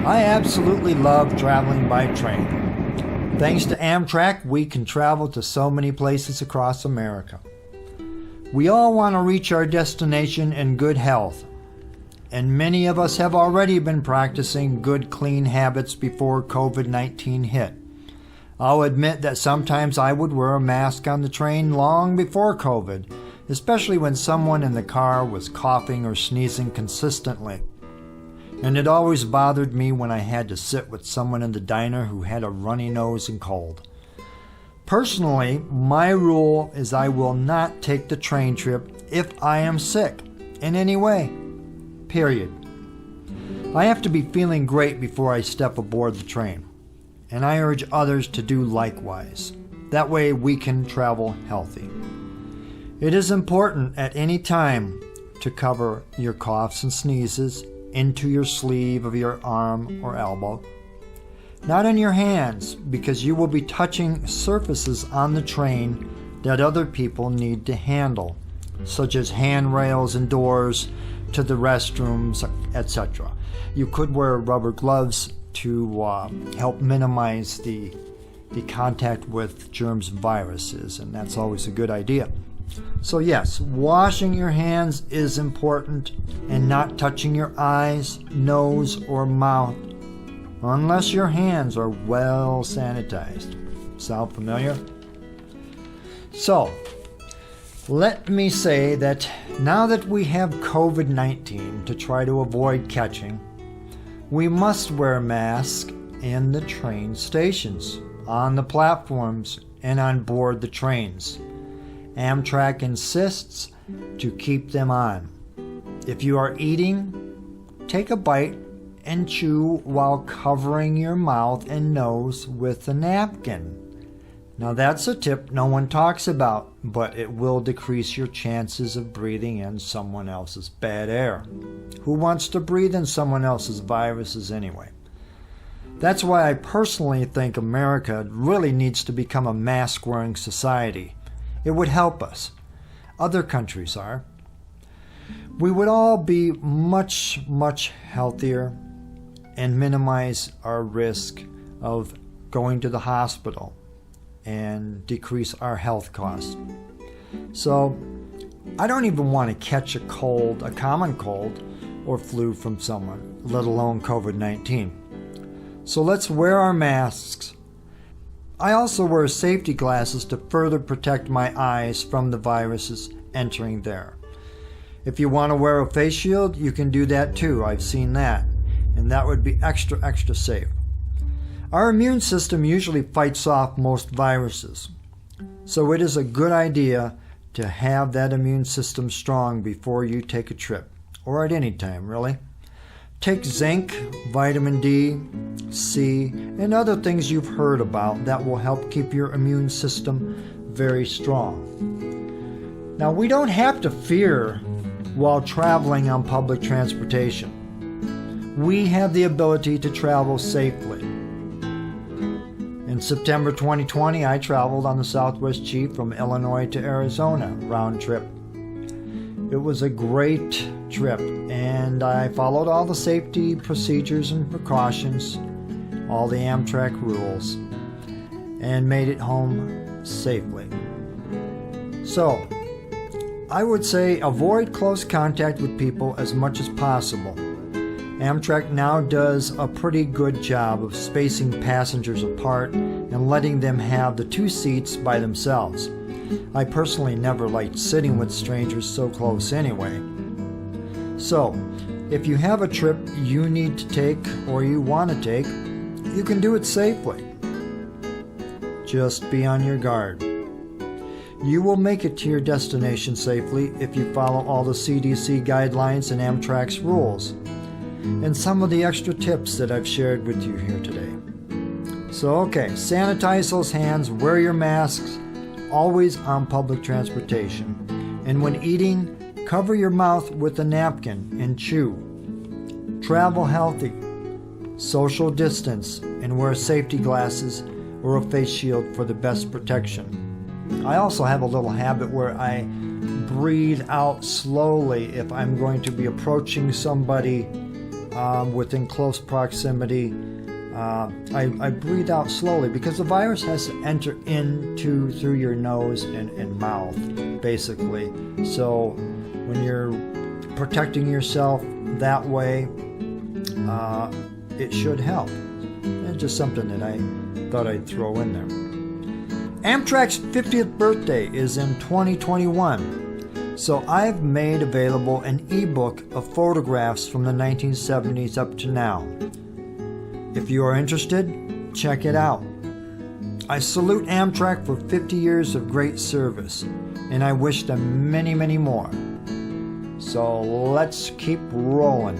I absolutely love traveling by train. Thanks to Amtrak, we can travel to so many places across America. We all want to reach our destination in good health, and many of us have already been practicing good, clean habits before COVID-19 hit. I'll admit that sometimes I would wear a mask on the train long before COVID, especially when someone in the car was coughing or sneezing consistently. And it always bothered me when I had to sit with someone in the diner who had a runny nose and cold. Personally, my rule is I will not take the train trip if I am sick in any way. Period. I have to be feeling great before I step aboard the train, and I urge others to do likewise. That way we can travel healthy. It is important at any time to cover your coughs and sneezes into your sleeve of your arm or elbow. Not in your hands, because you will be touching surfaces on the train that other people need to handle, such as handrails and doors to the restrooms, etc. You could wear rubber gloves to help minimize the contact with germs and viruses, and that's always a good idea. So yes, washing your hands is important, and not touching your eyes, nose, or mouth unless your hands are well sanitized. Sound familiar? So, let me say that now that we have COVID-19 to try to avoid catching, we must wear masks in the train stations, on the platforms, and on board the trains. Amtrak insists to keep them on. If you are eating, take a bite and chew while covering your mouth and nose with a napkin. Now that's a tip no one talks about, but it will decrease your chances of breathing in someone else's bad air. Who wants to breathe in someone else's viruses anyway? That's why I personally think America really needs to become a mask-wearing society. It would help us. Other countries are. We would all be much, much healthier and minimize our risk of going to the hospital and decrease our health costs. So I don't even want to catch a cold, a common cold or flu from someone, let alone COVID-19. So let's wear our masks. I also wear safety glasses to further protect my eyes from the viruses entering there. If you want to wear a face shield, you can do that too. I've seen that. And that would be extra, extra safe. Our immune system usually fights off most viruses. So it is a good idea to have that immune system strong before you take a trip, or at any time, really. Take zinc, vitamin D, C, and other things you've heard about that will help keep your immune system very strong. Now, we don't have to fear while traveling on public transportation. We have the ability to travel safely. In September 2020, I traveled on the Southwest Chief from Illinois to Arizona, round trip. It was a great trip, and I followed all the safety procedures and precautions, all the Amtrak rules, and made it home safely. So, I would say avoid close contact with people as much as possible. Amtrak now does a pretty good job of spacing passengers apart and letting them have the two seats by themselves. I personally never liked sitting with strangers so close anyway. So, if you have a trip you need to take or you want to take, you can do it safely. Just be on your guard. You will make it to your destination safely if you follow all the CDC guidelines and Amtrak's rules, and some of the extra tips that I've shared with you here today. So okay, sanitize those hands, wear your masks, always on public transportation. And when eating, cover your mouth with a napkin and chew. Travel healthy, social distance, and wear safety glasses or a face shield for the best protection. I also have a little habit where I breathe out slowly if I'm going to be approaching somebody within close proximity, I breathe out slowly because the virus has to enter through your nose and mouth, basically. So when you're protecting yourself that way, it should help. It's just something that I thought I'd throw in there. Amtrak's 50th birthday is in 2021, so I've made available an ebook of photographs from the 1970s up to now. If you are interested, check it out. I salute Amtrak for 50 years of great service, and I wish them many, many more. So let's keep rolling.